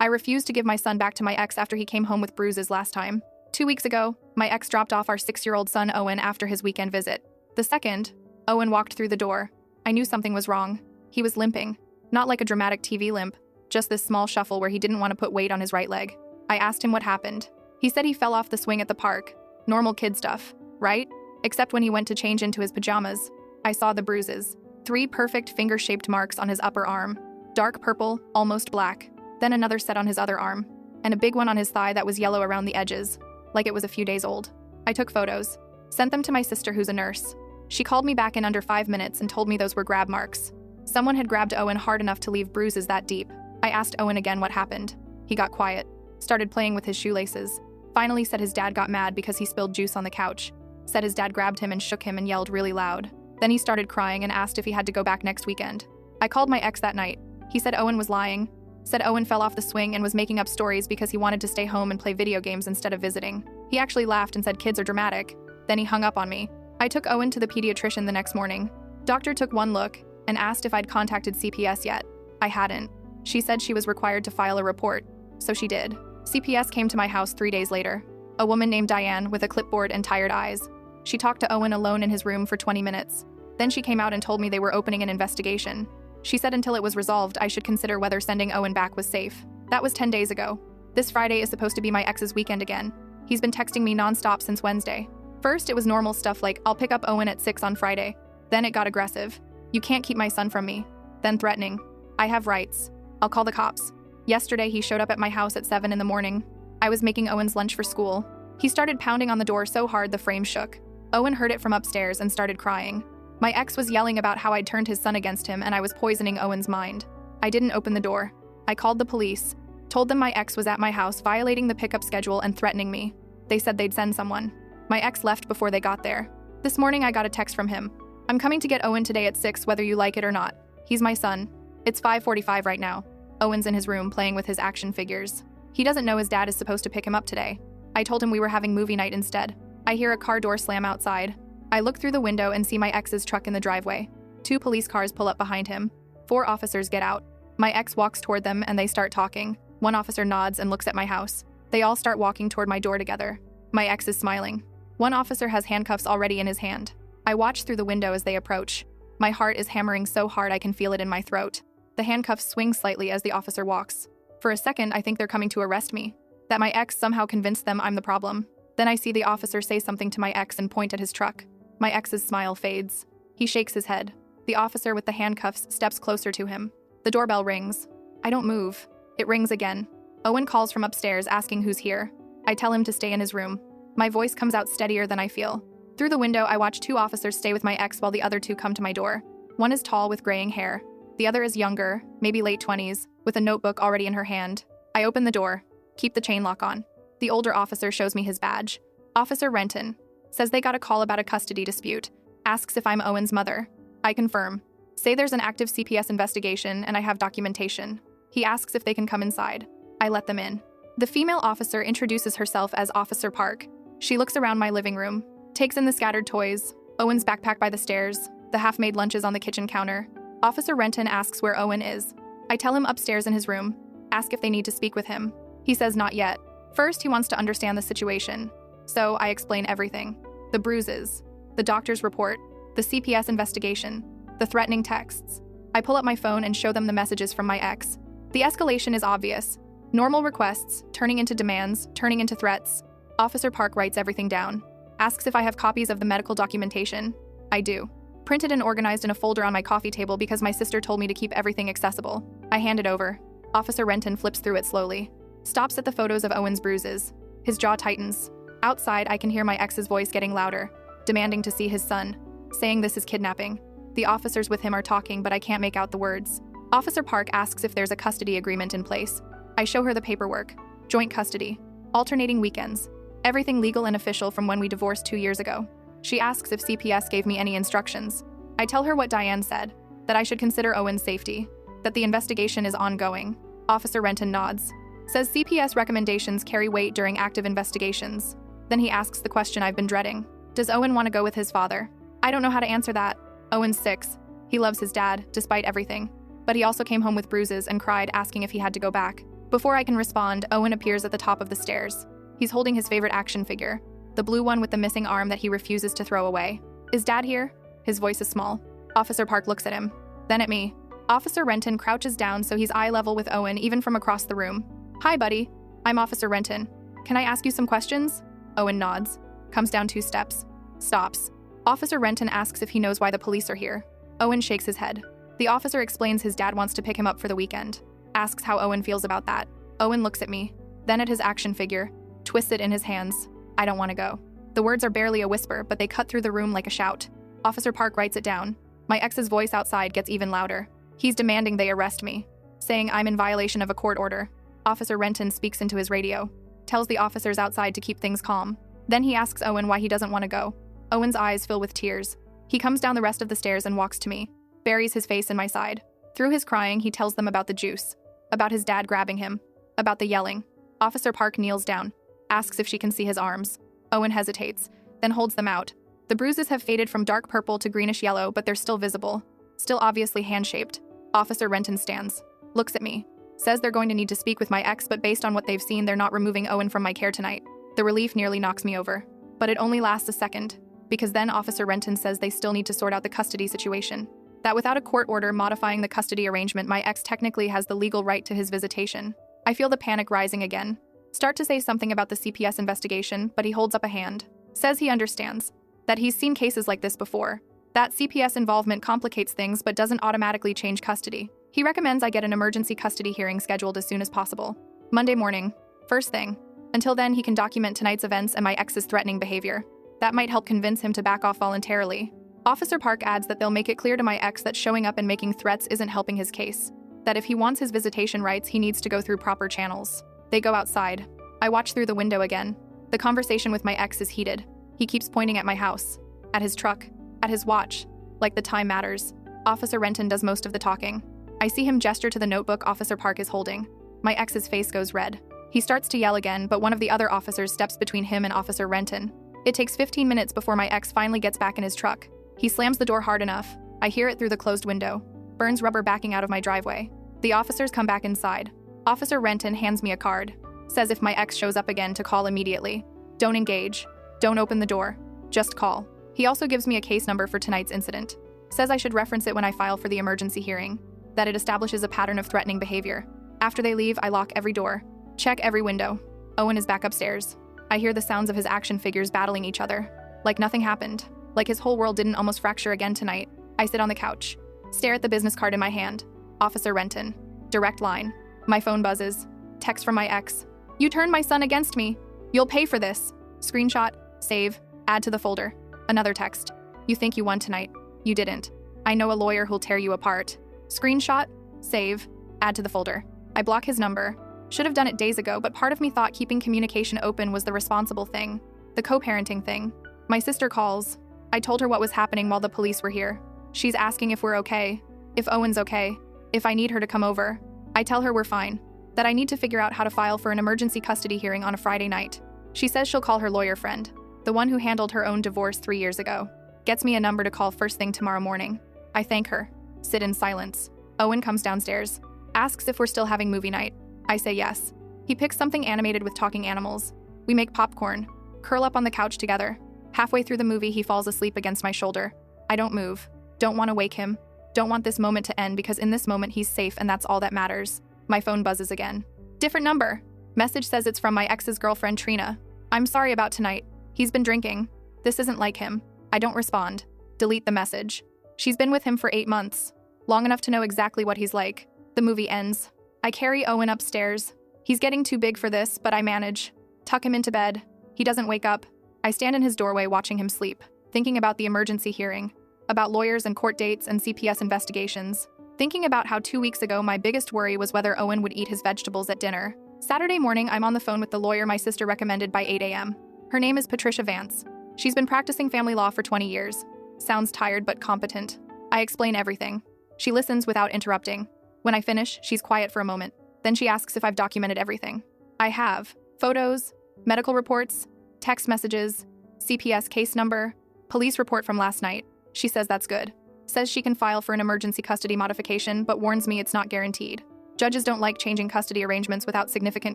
I refused to give my son back to my ex after he came home with bruises last time. 2 weeks ago, my ex dropped off our 6-year-old son Owen after his weekend visit. The second, Owen walked through the door, I knew something was wrong. He was limping. Not like a dramatic TV limp, just this small shuffle where he didn't want to put weight on his right leg. I asked him what happened. He said he fell off the swing at the park. Normal kid stuff, right? Except when he went to change into his pajamas. I saw the bruises. 3 perfect finger-shaped marks on his upper arm. Dark purple, almost black. Then another set on his other arm. And a big one on his thigh that was yellow around the edges, like it was a few days old. I took photos. Sent them to my sister who's a nurse. She called me back in under 5 minutes and told me those were grab marks. Someone had grabbed Owen hard enough to leave bruises that deep. I asked Owen again what happened. He got quiet. Started playing with his shoelaces. Finally said his dad got mad because he spilled juice on the couch. Said his dad grabbed him and shook him and yelled really loud. Then he started crying and asked if he had to go back next weekend. I called my ex that night. He said Owen was lying. Said Owen fell off the swing and was making up stories because he wanted to stay home and play video games instead of visiting. He actually laughed and said kids are dramatic. Then he hung up on me. I took Owen to the pediatrician the next morning. Doctor took one look and asked if I'd contacted CPS yet. I hadn't. She said she was required to file a report, so she did. CPS came to my house 3 days later. A woman named Diane with a clipboard and tired eyes. She talked to Owen alone in his room for 20 minutes. Then she came out and told me they were opening an investigation. She said until it was resolved, I should consider whether sending Owen back was safe. That was 10 days ago. This Friday is supposed to be my ex's weekend again. He's been texting me nonstop since Wednesday. First, it was normal stuff like, I'll pick up Owen at 6 on Friday. Then it got aggressive. You can't keep my son from me. Then threatening. I have rights. I'll call the cops. Yesterday, he showed up at my house at 7 in the morning. I was making Owen's lunch for school. He started pounding on the door so hard the frame shook. Owen heard it from upstairs and started crying. My ex was yelling about how I'd turned his son against him and I was poisoning Owen's mind. I didn't open the door. I called the police. Told them my ex was at my house violating the pickup schedule and threatening me. They said they'd send someone. My ex left before they got there. This morning I got a text from him. I'm coming to get Owen today at 6 whether you like it or not. He's my son. It's 5:45 right now. Owen's in his room playing with his action figures. He doesn't know his dad is supposed to pick him up today. I told him we were having movie night instead. I hear a car door slam outside. I look through the window and see my ex's truck in the driveway. 2 police cars pull up behind him. 4 officers get out. My ex walks toward them and they start talking. 1 officer nods and looks at my house. They all start walking toward my door together. My ex is smiling. 1 officer has handcuffs already in his hand. I watch through the window as they approach. My heart is hammering so hard I can feel it in my throat. The handcuffs swing slightly as the officer walks. For a second, I think they're coming to arrest me. That my ex somehow convinced them I'm the problem. Then I see the officer say something to my ex and point at his truck. My ex's smile fades. He shakes his head. The officer with the handcuffs steps closer to him. The doorbell rings. I don't move. It rings again. Owen calls from upstairs asking who's here. I tell him to stay in his room. My voice comes out steadier than I feel. Through the window, I watch 2 officers stay with my ex while the other 2 come to my door. One is tall with graying hair. The other is younger, maybe late 20s, with a notebook already in her hand. I open the door. Keep the chain lock on. The older officer shows me his badge. Officer Renton. Says they got a call about a custody dispute. Asks if I'm Owen's mother. I confirm. Say there's an active CPS investigation and I have documentation. He asks if they can come inside. I let them in. The female officer introduces herself as Officer Park. She looks around my living room, takes in the scattered toys, Owen's backpack by the stairs, the half-made lunches on the kitchen counter. Officer Renton asks where Owen is. I tell him upstairs in his room. Ask if they need to speak with him. He says not yet. First, he wants to understand the situation. So I explain everything. The bruises, the doctor's report, the CPS investigation, the threatening texts. I pull up my phone and show them the messages from my ex. The escalation is obvious. Normal requests, turning into demands, turning into threats. Officer Park writes everything down. Asks if I have copies of the medical documentation. I do. Printed and organized in a folder on my coffee table because my sister told me to keep everything accessible. I hand it over. Officer Renton flips through it slowly. Stops at the photos of Owen's bruises. His jaw tightens. Outside, I can hear my ex's voice getting louder, demanding to see his son, saying this is kidnapping. The officers with him are talking, but I can't make out the words. Officer Park asks if there's a custody agreement in place. I show her the paperwork. Joint custody. Alternating weekends. Everything legal and official from when we divorced 2 years ago. She asks if CPS gave me any instructions. I tell her what Diane said, that I should consider Owen's safety, that the investigation is ongoing. Officer Renton nods. Says CPS recommendations carry weight during active investigations. Then he asks the question I've been dreading. Does Owen want to go with his father? I don't know how to answer that. Owen's 6. He loves his dad, despite everything. But he also came home with bruises and cried asking if he had to go back. Before I can respond, Owen appears at the top of the stairs. He's holding his favorite action figure, the blue one with the missing arm that he refuses to throw away. Is Dad here? His voice is small. Officer Park looks at him, then at me. Officer Renton crouches down so he's eye level with Owen even from across the room. Hi, buddy. I'm Officer Renton. Can I ask you some questions? Owen nods, comes down 2 steps, stops. Officer Renton asks if he knows why the police are here. Owen shakes his head. The officer explains his dad wants to pick him up for the weekend, asks how Owen feels about that. Owen looks at me, then at his action figure, twists it in his hands. I don't want to go. The words are barely a whisper, but they cut through the room like a shout. Officer Park writes it down. My ex's voice outside gets even louder. He's demanding they arrest me, saying I'm in violation of a court order. Officer Renton speaks into his radio, tells the officers outside to keep things calm. Then he asks Owen why he doesn't want to go. Owen's eyes fill with tears. He comes down the rest of the stairs and walks to me, buries his face in my side. Through his crying, he tells them about the juice, about his dad grabbing him, about the yelling. Officer Park kneels down, asks if she can see his arms. Owen hesitates, then holds them out. The bruises have faded from dark purple to greenish yellow, but they're still visible, still obviously hand-shaped. Officer Renton stands, looks at me, says they're going to need to speak with my ex, but based on what they've seen, they're not removing Owen from my care tonight. The relief nearly knocks me over. But it only lasts a second, because then Officer Renton says they still need to sort out the custody situation. That without a court order modifying the custody arrangement, my ex technically has the legal right to his visitation. I feel the panic rising again. Start to say something about the CPS investigation, but he holds up a hand. Says he understands. That he's seen cases like this before. That CPS involvement complicates things but doesn't automatically change custody. He recommends I get an emergency custody hearing scheduled as soon as possible. Monday morning. First thing. Until then, he can document tonight's events and my ex's threatening behavior. That might help convince him to back off voluntarily. Officer Park adds that they'll make it clear to my ex that showing up and making threats isn't helping his case. That if he wants his visitation rights, he needs to go through proper channels. They go outside. I watch through the window again. The conversation with my ex is heated. He keeps pointing at my house, at his truck, at his watch, like the time matters. Officer Renton does most of the talking. I see him gesture to the notebook Officer Park is holding. My ex's face goes red. He starts to yell again, but one of the other officers steps between him and Officer Renton. It takes 15 minutes before my ex finally gets back in his truck. He slams the door hard enough. I hear it through the closed window. Burns rubber backing out of my driveway. The officers come back inside. Officer Renton hands me a card. Says if my ex shows up again to call immediately. Don't engage. Don't open the door. Just call. He also gives me a case number for tonight's incident. Says I should reference it when I file for the emergency hearing. That it establishes a pattern of threatening behavior. After they leave, I lock every door. Check every window. Owen is back upstairs. I hear the sounds of his action figures battling each other. Like nothing happened. Like his whole world didn't almost fracture again tonight. I sit on the couch. Stare at the business card in my hand. Officer Renton. Direct line. My phone buzzes. Text from my ex. You turned my son against me. You'll pay for this. Screenshot. Save. Add to the folder. Another text. You think you won tonight. You didn't. I know a lawyer who'll tear you apart. Screenshot. Save. Add to the folder. I block his number. Should have done it days ago, but part of me thought keeping communication open was the responsible thing. The co-parenting thing. My sister calls. I told her what was happening while the police were here. She's asking if we're okay. If Owen's okay. If I need her to come over. I tell her we're fine. That I need to figure out how to file for an emergency custody hearing on a Friday night. She says she'll call her lawyer friend. The one who handled her own divorce 3 years ago. Gets me a number to call first thing tomorrow morning. I thank her. Sit in silence. Owen comes downstairs. Asks if we're still having movie night. I say yes. He picks something animated with talking animals. We make popcorn. Curl up on the couch together. Halfway through the movie, he falls asleep against my shoulder. I don't move. Don't want to wake him. Don't want this moment to end because in this moment he's safe and that's all that matters. My phone buzzes again. Different number. Message says it's from my ex's girlfriend Trina. I'm sorry about tonight. He's been drinking. This isn't like him. I don't respond. Delete the message. She's been with him for 8 months. Long enough to know exactly what he's like. The movie ends. I carry Owen upstairs. He's getting too big for this, but I manage. Tuck him into bed. He doesn't wake up. I stand in his doorway watching him sleep, thinking about the emergency hearing, about lawyers and court dates and CPS investigations, thinking about how 2 weeks ago my biggest worry was whether Owen would eat his vegetables at dinner. Saturday morning, I'm on the phone with the lawyer my sister recommended by 8 a.m. Her name is Patricia Vance. She's been practicing family law for 20 years. Sounds tired but competent. I explain everything. She listens without interrupting. When I finish, she's quiet for a moment. Then she asks if I've documented everything. I have. Photos, medical reports, text messages, CPS case number, police report from last night. She says that's good. Says she can file for an emergency custody modification, but warns me it's not guaranteed. Judges don't like changing custody arrangements without significant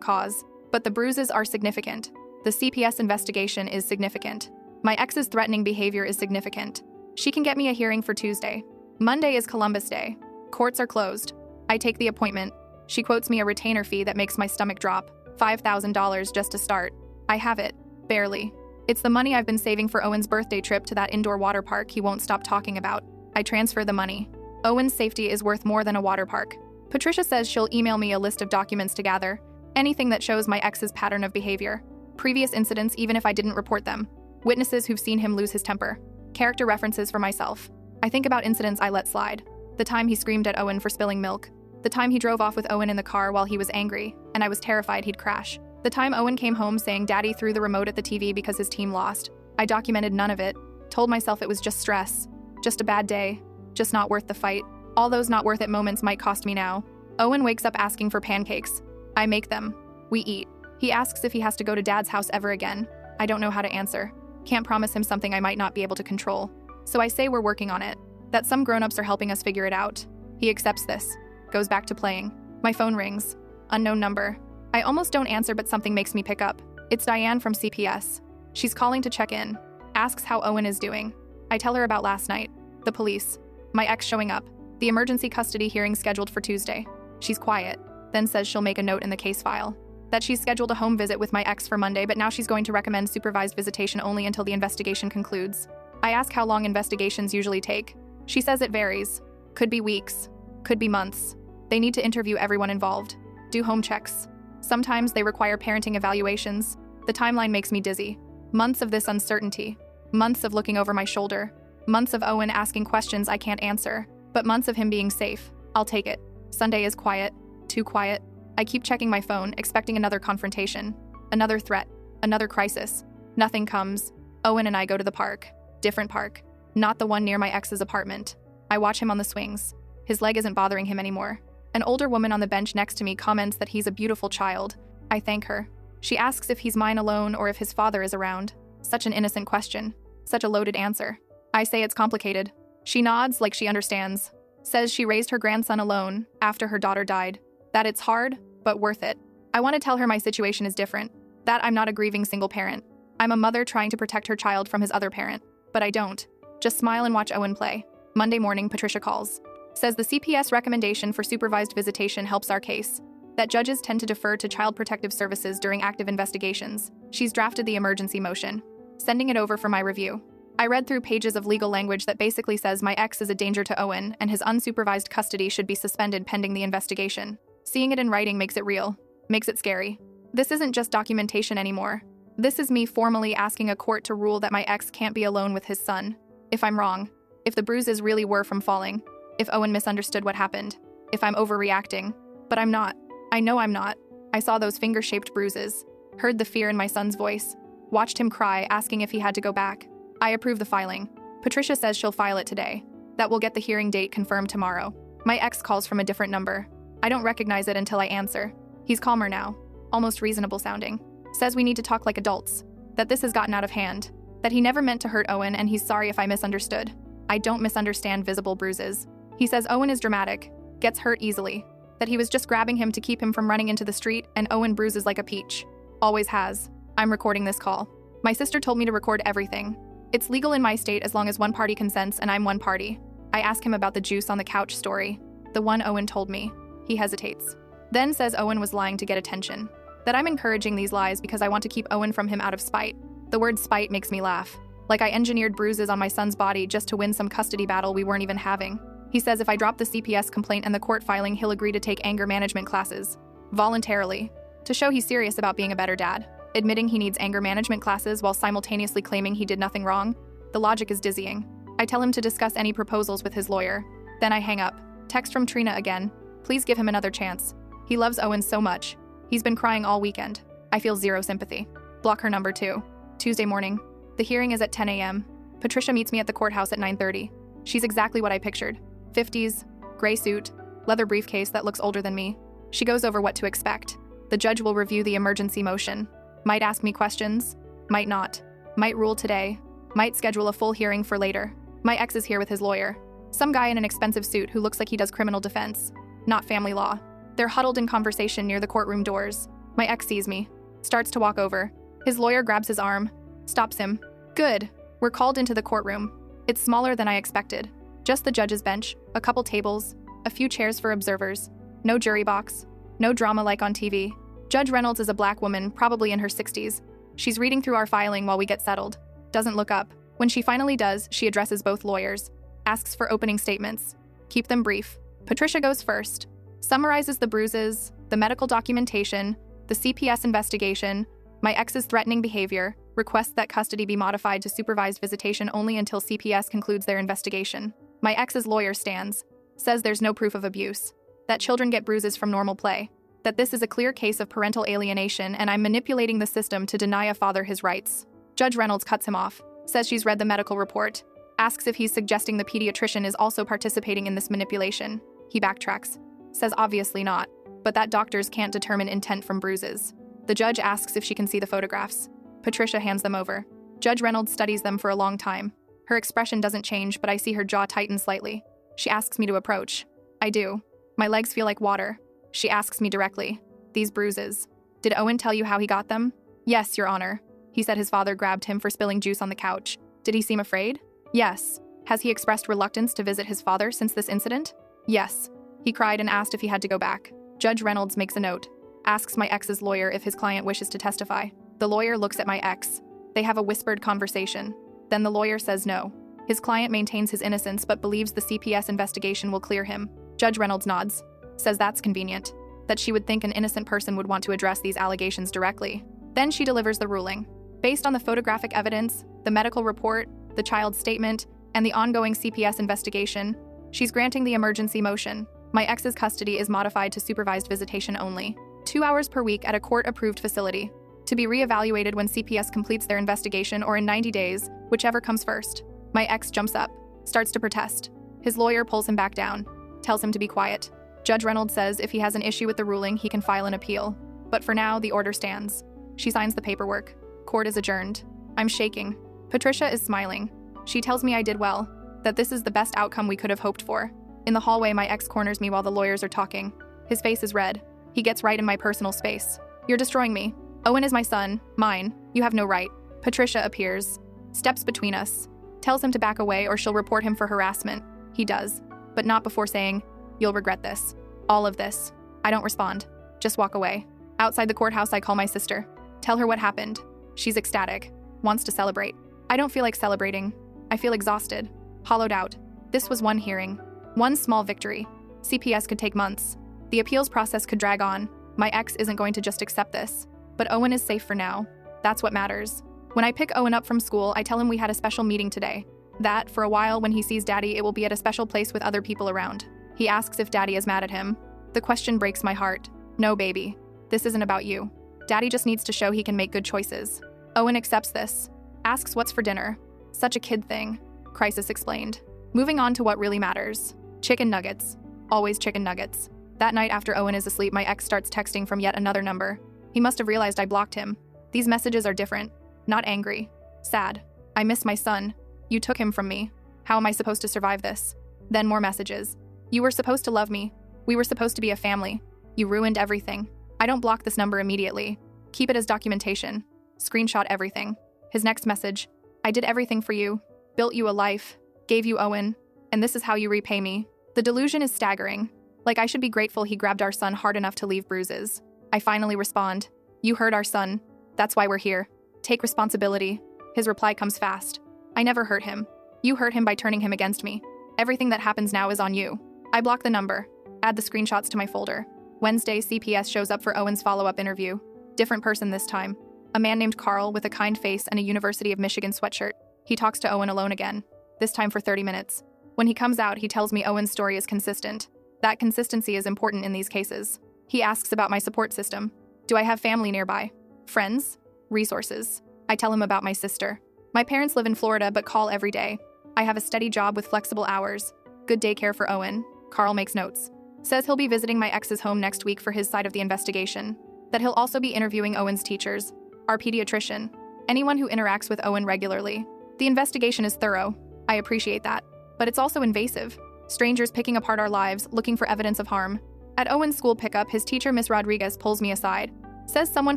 cause, but the bruises are significant. The CPS investigation is significant. My ex's threatening behavior is significant. She can get me a hearing for Tuesday. Monday is Columbus Day. Courts are closed. I take the appointment. She quotes me a retainer fee that makes my stomach drop. $5,000 just to start. I have it. Barely. It's the money I've been saving for Owen's birthday trip to that indoor water park he won't stop talking about. I transfer the money. Owen's safety is worth more than a water park. Patricia says she'll email me a list of documents to gather. Anything that shows my ex's pattern of behavior. Previous incidents even if I didn't report them. Witnesses who've seen him lose his temper. Character references for myself. I think about incidents I let slide. The time he screamed at Owen for spilling milk. The time he drove off with Owen in the car while he was angry, and I was terrified he'd crash. The time Owen came home saying Daddy threw the remote at the TV because his team lost. I documented none of it. Told myself it was just stress. Just a bad day. Just not worth the fight. All those not worth it moments might cost me now. Owen wakes up asking for pancakes. I make them. We eat. He asks if he has to go to Dad's house ever again. I don't know how to answer. Can't promise him something I might not be able to control. So I say we're working on it. That some grown-ups are helping us figure it out. He accepts this. Goes back to playing. My phone rings. Unknown number. I almost don't answer, but something makes me pick up. It's Diane from CPS. She's calling to check in. Asks how Owen is doing. I tell her about last night. The police. My ex showing up. The emergency custody hearing scheduled for Tuesday. She's quiet. Then says she'll make a note in the case file. That she's scheduled a home visit with my ex for Monday, but now she's going to recommend supervised visitation only until the investigation concludes. I ask how long investigations usually take. She says it varies. Could be weeks. Could be months. They need to interview everyone involved. Do home checks. Sometimes they require parenting evaluations. The timeline makes me dizzy. Months of this uncertainty. Months of looking over my shoulder. Months of Owen asking questions I can't answer. But months of him being safe. I'll take it. Sunday is quiet. Too quiet. I keep checking my phone, expecting another confrontation. Another threat. Another crisis. Nothing comes. Owen and I go to the park. Different park. Not the one near my ex's apartment. I watch him on the swings. His leg isn't bothering him anymore. An older woman on the bench next to me comments that he's a beautiful child. I thank her. She asks if he's mine alone or if his father is around. Such an innocent question. Such a loaded answer. I say it's complicated. She nods like she understands. Says she raised her grandson alone after her daughter died. That it's hard, but worth it. I want to tell her my situation is different. That I'm not a grieving single parent. I'm a mother trying to protect her child from his other parent. But I don't. Just smile and watch Owen play. Monday morning, Patricia calls. Says the CPS recommendation for supervised visitation helps our case. That judges tend to defer to Child Protective Services during active investigations. She's drafted the emergency motion. Sending it over for my review. I read through pages of legal language that basically says my ex is a danger to Owen and his unsupervised custody should be suspended pending the investigation. Seeing it in writing makes it real. Makes it scary. This isn't just documentation anymore. This is me formally asking a court to rule that my ex can't be alone with his son. If I'm wrong. If the bruises really were from falling. If Owen misunderstood what happened. If I'm overreacting. But I'm not. I know I'm not. I saw those finger-shaped bruises. Heard the fear in my son's voice. Watched him cry, asking if he had to go back. I approve the filing. Patricia says she'll file it today. That we'll get the hearing date confirmed tomorrow. My ex calls from a different number. I don't recognize it until I answer. He's calmer now. Almost reasonable sounding. Says we need to talk like adults. That this has gotten out of hand. That he never meant to hurt Owen and he's sorry if I misunderstood. I don't misunderstand visible bruises. He says Owen is dramatic. Gets hurt easily. That he was just grabbing him to keep him from running into the street and Owen bruises like a peach. Always has. I'm recording this call. My sister told me to record everything. It's legal in my state as long as one party consents and I'm one party. I ask him about the juice on the couch story. The one Owen told me. He hesitates. Then says Owen was lying to get attention. That I'm encouraging these lies because I want to keep Owen from him out of spite. The word spite makes me laugh. Like I engineered bruises on my son's body just to win some custody battle we weren't even having. He says if I drop the CPS complaint and the court filing, he'll agree to take anger management classes. Voluntarily. To show he's serious about being a better dad. Admitting he needs anger management classes while simultaneously claiming he did nothing wrong. The logic is dizzying. I tell him to discuss any proposals with his lawyer. Then I hang up. Text from Trina again. Please give him another chance. He loves Owen so much. He's been crying all weekend. I feel zero sympathy. Block her number too. Tuesday morning. The hearing is at 10 a.m. Patricia meets me at the courthouse at 9:30. She's exactly what I pictured. 50s, gray suit, leather briefcase that looks older than me. She goes over what to expect. The judge will review the emergency motion. Might ask me questions. Might not. Might rule today. Might schedule a full hearing for later. My ex is here with his lawyer. Some guy in an expensive suit who looks like he does criminal defense. Not family law. They're huddled in conversation near the courtroom doors. My ex sees me, starts to walk over. His lawyer grabs his arm, stops him. Good. We're called into the courtroom. It's smaller than I expected. Just the judge's bench, a couple tables, a few chairs for observers. No jury box. No drama like on TV. Judge Reynolds is a black woman, probably in her 60s. She's reading through our filing while we get settled. Doesn't look up. When she finally does, she addresses both lawyers. Asks for opening statements. Keep them brief. Patricia goes first. Summarizes the bruises, the medical documentation, the CPS investigation, my ex's threatening behavior, requests that custody be modified to supervised visitation only until CPS concludes their investigation. My ex's lawyer stands, says there's no proof of abuse, that children get bruises from normal play, that this is a clear case of parental alienation and I'm manipulating the system to deny a father his rights. Judge Reynolds cuts him off, says she's read the medical report, asks if he's suggesting the pediatrician is also participating in this manipulation. He backtracks, says obviously not, but that doctors can't determine intent from bruises. The judge asks if she can see the photographs. Patricia hands them over. Judge Reynolds studies them for a long time. Her expression doesn't change, but I see her jaw tighten slightly. She asks me to approach. I do. My legs feel like water. She asks me directly. These bruises. Did Owen tell you how he got them? Yes, Your Honor. He said his father grabbed him for spilling juice on the couch. Did he seem afraid? Yes. Has he expressed reluctance to visit his father since this incident? Yes. He cried and asked if he had to go back. Judge Reynolds makes a note. Asks my ex's lawyer if his client wishes to testify. The lawyer looks at my ex. They have a whispered conversation. Then the lawyer says no. His client maintains his innocence but believes the CPS investigation will clear him. Judge Reynolds nods. Says that's convenient. That she would think an innocent person would want to address these allegations directly. Then she delivers the ruling. Based on the photographic evidence, the medical report, the child's statement, and the ongoing CPS investigation, she's granting the emergency motion. My ex's custody is modified to supervised visitation only. 2 hours per week at a court-approved facility. To be reevaluated when CPS completes their investigation or in 90 days, whichever comes first. My ex jumps up, starts to protest. His lawyer pulls him back down, tells him to be quiet. Judge Reynolds says if he has an issue with the ruling, he can file an appeal. But for now, the order stands. She signs the paperwork. Court is adjourned. I'm shaking. Patricia is smiling. She tells me I did well, that this is the best outcome we could have hoped for. In the hallway, my ex corners me while the lawyers are talking. His face is red. He gets right in my personal space. You're destroying me. Owen is my son, mine. You have no right. Patricia appears, steps between us, tells him to back away or she'll report him for harassment. He does, but not before saying, "You'll regret this. All of this." I don't respond. Just walk away. Outside the courthouse, I call my sister. Tell her what happened. She's ecstatic. Wants to celebrate. I don't feel like celebrating. I feel exhausted. Hollowed out. This was one hearing. One small victory. CPS could take months. The appeals process could drag on. My ex isn't going to just accept this. But Owen is safe for now. That's what matters. When I pick Owen up from school, I tell him we had a special meeting today. That, for a while, when he sees Daddy, it will be at a special place with other people around. He asks if Daddy is mad at him. The question breaks my heart. No, baby. This isn't about you. Daddy just needs to show he can make good choices. Owen accepts this. Asks what's for dinner. Such a kid thing. Crisis explained. Moving on to what really matters. Chicken nuggets. Always chicken nuggets. That night after Owen is asleep, my ex starts texting from yet another number. He must have realized I blocked him. These messages are different. Not angry. Sad. I miss my son. You took him from me. How am I supposed to survive this? Then more messages. You were supposed to love me. We were supposed to be a family. You ruined everything. I don't block this number immediately. Keep it as documentation. Screenshot everything. His next message. I did everything for you. Built you a life. Gave you Owen. And this is how you repay me. The delusion is staggering. Like I should be grateful he grabbed our son hard enough to leave bruises. I finally respond. You hurt our son. That's why we're here. Take responsibility. His reply comes fast. I never hurt him. You hurt him by turning him against me. Everything that happens now is on you. I block the number. Add the screenshots to my folder. Wednesday, CPS shows up for Owen's follow-up interview. Different person this time. A man named Carl with a kind face and a University of Michigan sweatshirt. He talks to Owen alone again. This time for 30 minutes. When he comes out, he tells me Owen's story is consistent. That consistency is important in these cases. He asks about my support system. Do I have family nearby? Friends? Resources? I tell him about my sister. My parents live in Florida but call every day. I have a steady job with flexible hours. Good daycare for Owen. Carl makes notes. Says he'll be visiting my ex's home next week for his side of the investigation. That he'll also be interviewing Owen's teachers, our pediatrician, anyone who interacts with Owen regularly. The investigation is thorough. I appreciate that. But it's also invasive. Strangers picking apart our lives, looking for evidence of harm. At Owen's school pickup, his teacher, Miss Rodriguez, pulls me aside. Says someone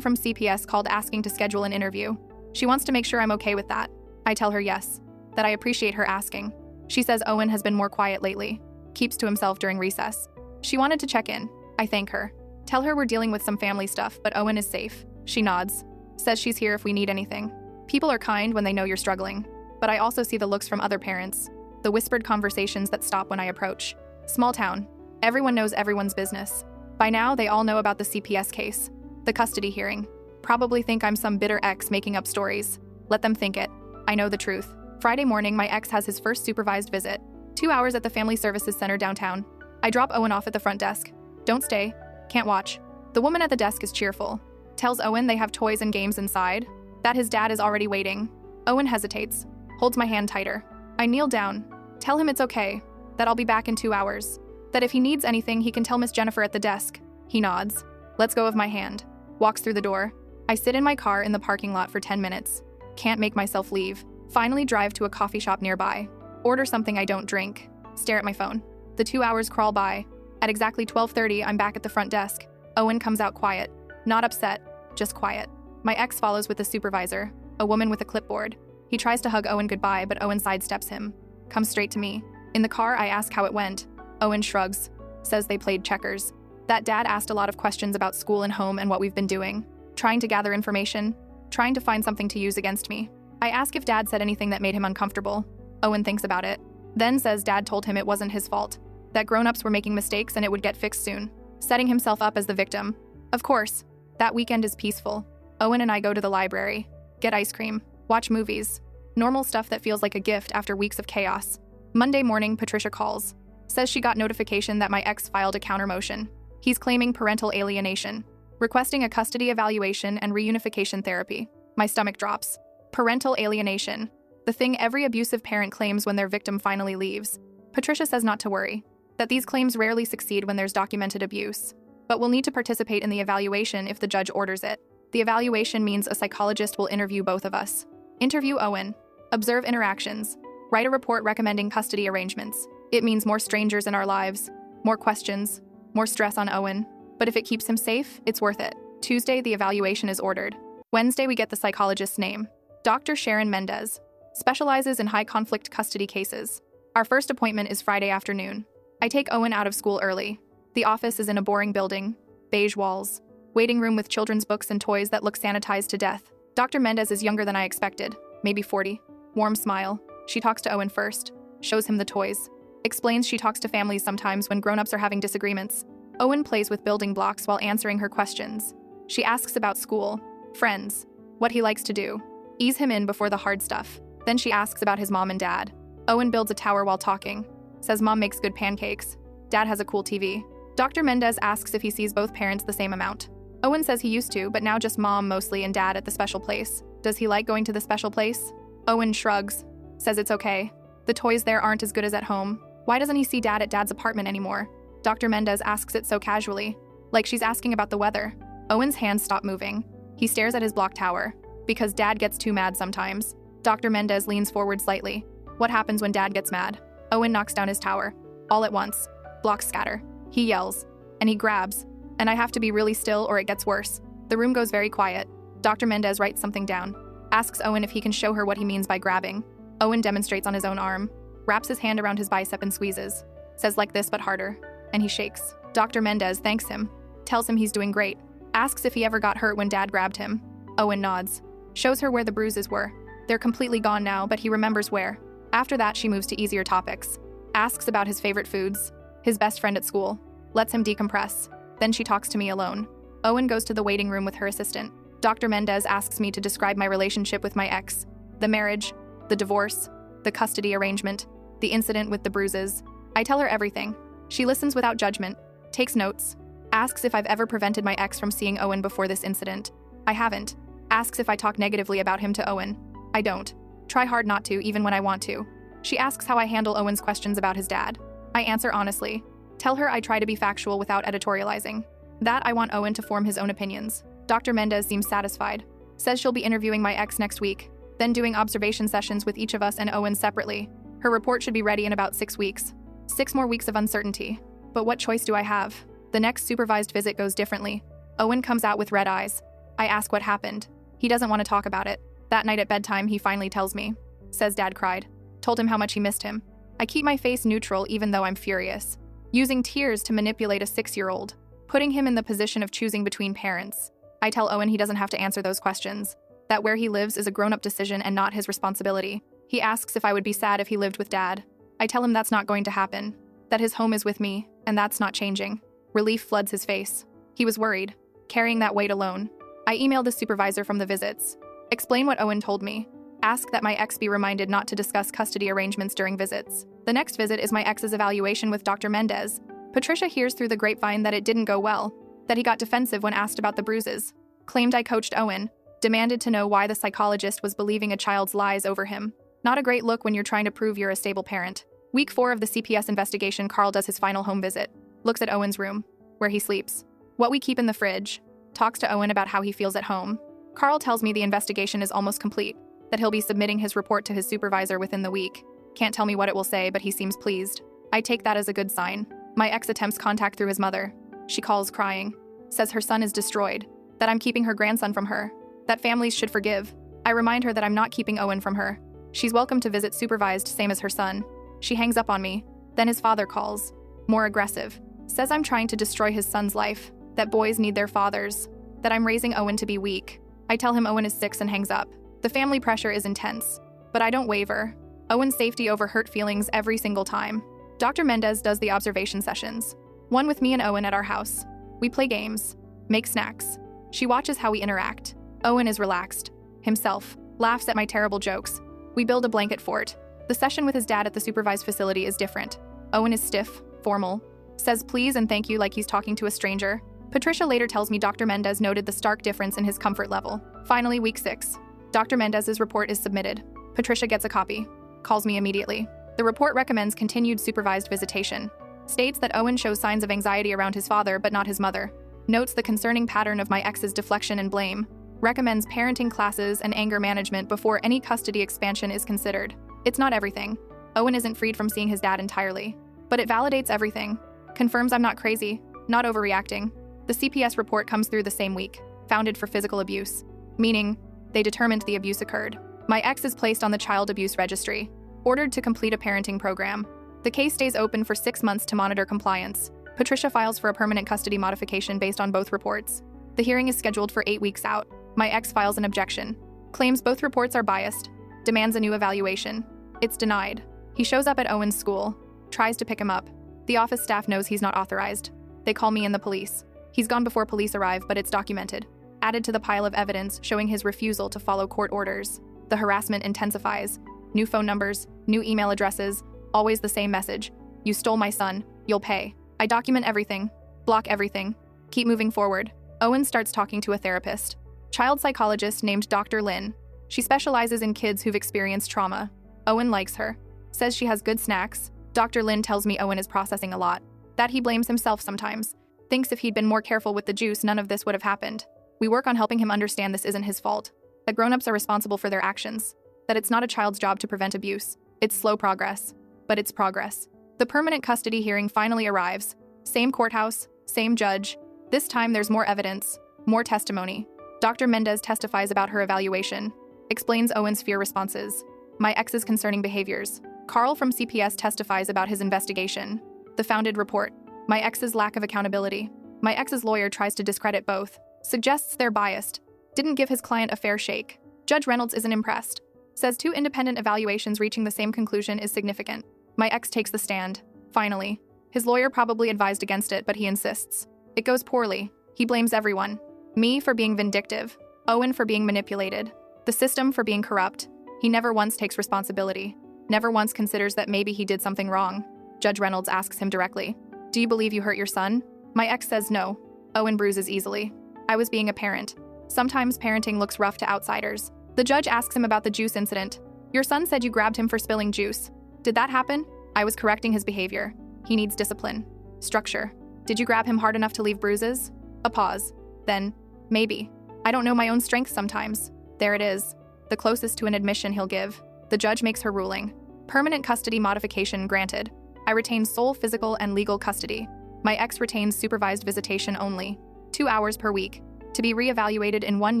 from CPS called asking to schedule an interview. She wants to make sure I'm okay with that. I tell her yes, that I appreciate her asking. She says Owen has been more quiet lately. Keeps to himself during recess. She wanted to check in. I thank her. Tell her we're dealing with some family stuff, but Owen is safe. She nods. Says she's here if we need anything. People are kind when they know you're struggling. But I also see the looks from other parents. The whispered conversations that stop when I approach. Small town. Everyone knows everyone's business. By now, they all know about the CPS case. The custody hearing. Probably think I'm some bitter ex making up stories. Let them think it. I know the truth. Friday morning, my ex has his first supervised visit. 2 hours at the Family Services Center downtown. I drop Owen off at the front desk. Don't stay. Can't watch. The woman at the desk is cheerful. Tells Owen they have toys and games inside. That his dad is already waiting. Owen hesitates. Holds my hand tighter. I kneel down. Tell him it's okay. That I'll be back in 2 hours. That if he needs anything, he can tell Miss Jennifer at the desk. He nods. Lets go of my hand. Walks through the door. I sit in my car in the parking lot for 10 minutes. Can't make myself leave. Finally drive to a coffee shop nearby. Order something I don't drink. Stare at my phone. The 2 hours crawl by. At exactly 12:30, I'm back at the front desk. Owen comes out quiet. Not upset, just quiet. My ex follows with the supervisor, a woman with a clipboard. He tries to hug Owen goodbye, but Owen sidesteps him. Comes straight to me. In the car, I ask how it went. Owen shrugs. Says they played checkers. That dad asked a lot of questions about school and home and what we've been doing. Trying to gather information. Trying to find something to use against me. I ask if dad said anything that made him uncomfortable. Owen thinks about it. Then says dad told him it wasn't his fault. That grown-ups were making mistakes and it would get fixed soon. Setting himself up as the victim. Of course, that weekend is peaceful. Owen and I go to the library. Get ice cream. Watch movies. Normal stuff that feels like a gift after weeks of chaos. Monday morning, Patricia calls. Says she got notification that my ex filed a counter motion. He's claiming parental alienation. Requesting a custody evaluation and reunification therapy. My stomach drops. Parental alienation. The thing every abusive parent claims when their victim finally leaves. Patricia says not to worry. That these claims rarely succeed when there's documented abuse. But we'll need to participate in the evaluation if the judge orders it. The evaluation means a psychologist will interview both of us. Interview Owen. Observe interactions. Write a report recommending custody arrangements. It means more strangers in our lives. More questions. More stress on Owen. But if it keeps him safe, it's worth it. Tuesday, the evaluation is ordered. Wednesday, we get the psychologist's name. Dr. Sharon Mendez. Specializes in high-conflict custody cases. Our first appointment is Friday afternoon. I take Owen out of school early. The office is in a boring building. Beige walls. Waiting room with children's books and toys that look sanitized to death. Dr. Mendez is younger than I expected. Maybe 40. Warm smile. She talks to Owen first. Shows him the toys. Explains she talks to families sometimes when grown-ups are having disagreements. Owen plays with building blocks while answering her questions. She asks about school, friends, what he likes to do. Ease him in before the hard stuff. Then she asks about his mom and dad. Owen builds a tower while talking. Says mom makes good pancakes. Dad has a cool TV. Dr. Mendez asks if he sees both parents the same amount. Owen says he used to, but now just mom mostly and dad at the special place. Does he like going to the special place? Owen shrugs. Says it's okay. The toys there aren't as good as at home. Why doesn't he see dad at dad's apartment anymore? Dr. Mendez asks it so casually. Like she's asking about the weather. Owen's hands stop moving. He stares at his block tower. Because dad gets too mad sometimes. Dr. Mendez leans forward slightly. What happens when dad gets mad? Owen knocks down his tower. All at once. Blocks scatter. He yells. And he grabs. And I have to be really still or it gets worse. The room goes very quiet. Dr. Mendez writes something down. Asks Owen if he can show her what he means by grabbing. Owen demonstrates on his own arm. Wraps his hand around his bicep and squeezes. Says like this but harder. And he shakes. Dr. Mendez thanks him. Tells him he's doing great. Asks if he ever got hurt when dad grabbed him. Owen nods. Shows her where the bruises were. They're completely gone now, but he remembers where. After that, she moves to easier topics. Asks about his favorite foods. His best friend at school. Lets him decompress. Then she talks to me alone. Owen goes to the waiting room with her assistant. Dr. Mendez asks me to describe my relationship with my ex. The marriage. The divorce. The custody arrangement. The incident with the bruises. I tell her everything. She listens without judgment. Takes notes. Asks if I've ever prevented my ex from seeing Owen before this incident. I haven't. Asks if I talk negatively about him to Owen. I don't. Try hard not to, even when I want to. She asks how I handle Owen's questions about his dad. I answer honestly. Tell her I try to be factual without editorializing. That I want Owen to form his own opinions. Dr. Mendez seems satisfied. Says she'll be interviewing my ex next week. Then doing observation sessions with each of us and Owen separately. Her report should be ready in about 6 weeks. 6 more weeks of uncertainty. But what choice do I have? The next supervised visit goes differently. Owen comes out with red eyes. I ask what happened. He doesn't want to talk about it. That night at bedtime, he finally tells me. Says Dad cried. Told him how much he missed him. I keep my face neutral even though I'm furious. Using tears to manipulate a 6-year-old. Putting him in the position of choosing between parents. I tell Owen he doesn't have to answer those questions. That where he lives is a grown-up decision and not his responsibility. He asks if I would be sad if he lived with Dad. I tell him that's not going to happen. That his home is with me, and that's not changing. Relief floods his face. He was worried, carrying that weight alone. I emailed the supervisor from the visits. Explain what Owen told me. Ask that my ex be reminded not to discuss custody arrangements during visits. The next visit is my ex's evaluation with Dr. Mendez. Patricia hears through the grapevine that it didn't go well, that he got defensive when asked about the bruises, claimed I coached Owen, demanded to know why the psychologist was believing a child's lies over him. Not a great look when you're trying to prove you're a stable parent. Week 4 of the CPS investigation, Carl does his final home visit, looks at Owen's room, where he sleeps, what we keep in the fridge, talks to Owen about how he feels at home. Carl tells me the investigation is almost complete, that he'll be submitting his report to his supervisor within the week. Can't tell me what it will say, but he seems pleased. I take that as a good sign. My ex attempts contact through his mother. She calls crying, says her son is destroyed, that I'm keeping her grandson from her, that families should forgive. I remind her that I'm not keeping Owen from her. She's welcome to visit supervised, same as her son. She hangs up on me. Then his father calls, more aggressive, says I'm trying to destroy his son's life, that boys need their fathers, that I'm raising Owen to be weak. I tell him Owen is 6 and hangs up. The family pressure is intense, but I don't waver. Owen's safety over hurt feelings every single time. Dr. Mendez does the observation sessions. One with me and Owen at our house. We play games, make snacks. She watches how we interact. Owen is relaxed, himself, laughs at my terrible jokes. We build a blanket fort. The session with his dad at the supervised facility is different. Owen is stiff, formal, says please and thank you like he's talking to a stranger. Patricia later tells me Dr. Mendez noted the stark difference in his comfort level. Finally, week 6. Dr. Mendez's report is submitted. Patricia gets a copy, calls me immediately. The report recommends continued supervised visitation. States that Owen shows signs of anxiety around his father but not his mother. Notes the concerning pattern of my ex's deflection and blame. Recommends parenting classes and anger management before any custody expansion is considered. It's not everything. Owen isn't freed from seeing his dad entirely. But it validates everything. Confirms I'm not crazy, not overreacting. The CPS report comes through the same week, founded for physical abuse. Meaning, they determined the abuse occurred. My ex is placed on the child abuse registry, ordered to complete a parenting program. The case stays open for 6 months to monitor compliance. Patricia files for a permanent custody modification based on both reports. The hearing is scheduled for 8 weeks out. My ex files an objection, claims both reports are biased, demands a new evaluation. It's denied. He shows up at Owen's school, tries to pick him up. The office staff knows he's not authorized. They call me and the police. He's gone before police arrive, but it's documented. Added to the pile of evidence showing his refusal to follow court orders. The harassment intensifies. New phone numbers, new email addresses, always the same message. You stole my son, you'll pay. I document everything, block everything, keep moving forward. Owen starts talking to a therapist. Child psychologist named Dr. Lynn. She specializes in kids who've experienced trauma. Owen likes her. Says she has good snacks. Dr. Lynn tells me Owen is processing a lot. That he blames himself sometimes. Thinks if he'd been more careful with the juice, none of this would have happened. We work on helping him understand this isn't his fault. That grown-ups are responsible for their actions. That it's not a child's job to prevent abuse. It's slow progress. But it's progress. The permanent custody hearing finally arrives. Same courthouse, same judge. This time there's more evidence, more testimony. Dr. Mendez testifies about her evaluation. Explains Owen's fear responses. My ex's concerning behaviors. Carl from CPS testifies about his investigation. The founded report. My ex's lack of accountability. My ex's lawyer tries to discredit both. Suggests they're biased. Didn't give his client a fair shake. Judge Reynolds isn't impressed. Says 2 independent evaluations reaching the same conclusion is significant. My ex takes the stand. Finally. His lawyer probably advised against it, but he insists. It goes poorly. He blames everyone. Me for being vindictive. Owen for being manipulated. The system for being corrupt. He never once takes responsibility. Never once considers that maybe he did something wrong. Judge Reynolds asks him directly, "Do you believe you hurt your son?" My ex says no. Owen bruises easily. I was being a parent. Sometimes parenting looks rough to outsiders. The judge asks him about the juice incident. Your son said you grabbed him for spilling juice. Did that happen? I was correcting his behavior. He needs discipline. Structure. Did you grab him hard enough to leave bruises? A pause. Then, maybe. I don't know my own strength sometimes. There it is. The closest to an admission he'll give. The judge makes her ruling. Permanent custody modification granted. I retain sole physical and legal custody. My ex retains supervised visitation only, 2 hours per week, to be reevaluated in 1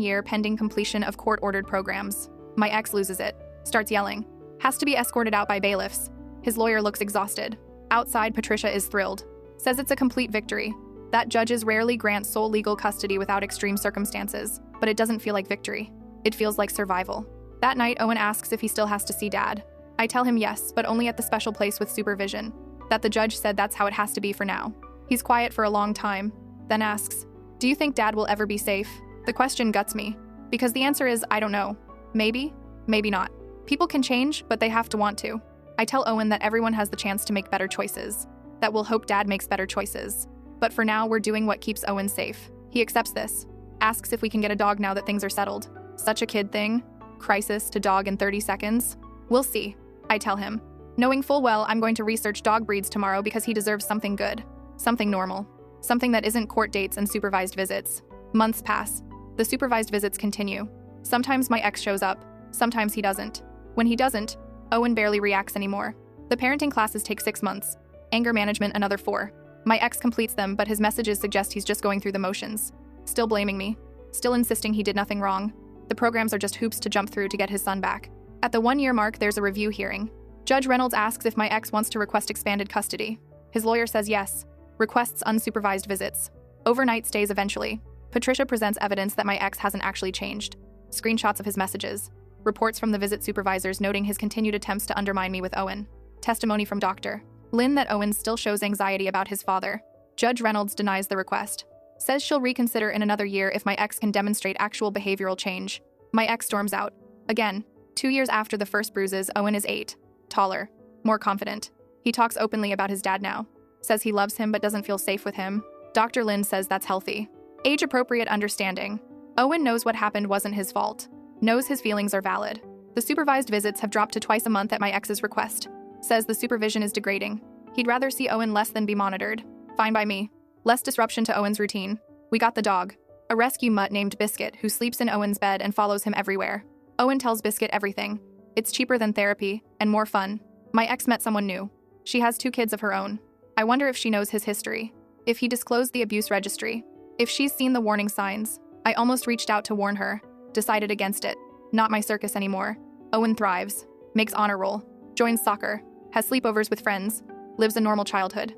year pending completion of court-ordered programs. My ex loses it, starts yelling, has to be escorted out by bailiffs. His lawyer looks exhausted. Outside, Patricia is thrilled, says it's a complete victory, that judges rarely grant sole legal custody without extreme circumstances, but it doesn't feel like victory. It feels like survival. That night, Owen asks if he still has to see Dad. I tell him yes, but only at the special place with supervision, that the judge said that's how it has to be for now. He's quiet for a long time, then asks, "Do you think Dad will ever be safe?" The question guts me, because the answer is I don't know. Maybe, maybe not. People can change, but they have to want to. I tell Owen that everyone has the chance to make better choices, that we'll hope Dad makes better choices. But for now, we're doing what keeps Owen safe. He accepts this, asks if we can get a dog now that things are settled. Such a kid thing. Crisis to dog in 30 seconds. We'll see, I tell him, knowing full well I'm going to research dog breeds tomorrow because he deserves something good, something normal, something that isn't court dates and supervised visits. Months pass. The supervised visits continue. Sometimes my ex shows up, sometimes he doesn't. When he doesn't, Owen barely reacts anymore. The parenting classes take 6 months, anger management another 4. My ex completes them, but his messages suggest he's just going through the motions. Still blaming me. Still insisting he did nothing wrong. The programs are just hoops to jump through to get his son back. At the 1-year mark, there's a review hearing. Judge Reynolds asks if my ex wants to request expanded custody. His lawyer says yes. Requests unsupervised visits. Overnight stays eventually. Patricia presents evidence that my ex hasn't actually changed. Screenshots of his messages. Reports from the visit supervisors noting his continued attempts to undermine me with Owen. Testimony from Dr. Lynn that Owen still shows anxiety about his father. Judge Reynolds denies the request. Says she'll reconsider in another year if my ex can demonstrate actual behavioral change. My ex storms out. Again, 2 years after the first bruises, Owen is 8. Taller. More confident. He talks openly about his dad now. Says he loves him but doesn't feel safe with him. Dr. Lynn says that's healthy. Age-appropriate understanding. Owen knows what happened wasn't his fault. Knows his feelings are valid. The supervised visits have dropped to twice a month at my ex's request. Says the supervision is degrading. He'd rather see Owen less than be monitored. Fine by me. Less disruption to Owen's routine. We got the dog. A rescue mutt named Biscuit who sleeps in Owen's bed and follows him everywhere. Owen tells Biscuit everything. It's cheaper than therapy and more fun. My ex met someone new. She has 2 kids of her own. I wonder if she knows his history. If he disclosed the abuse registry. If she's seen the warning signs. I almost reached out to warn her. Decided against it. Not my circus anymore. Owen thrives. Makes honor roll. Joins soccer. Has sleepovers with friends. Lives a normal childhood.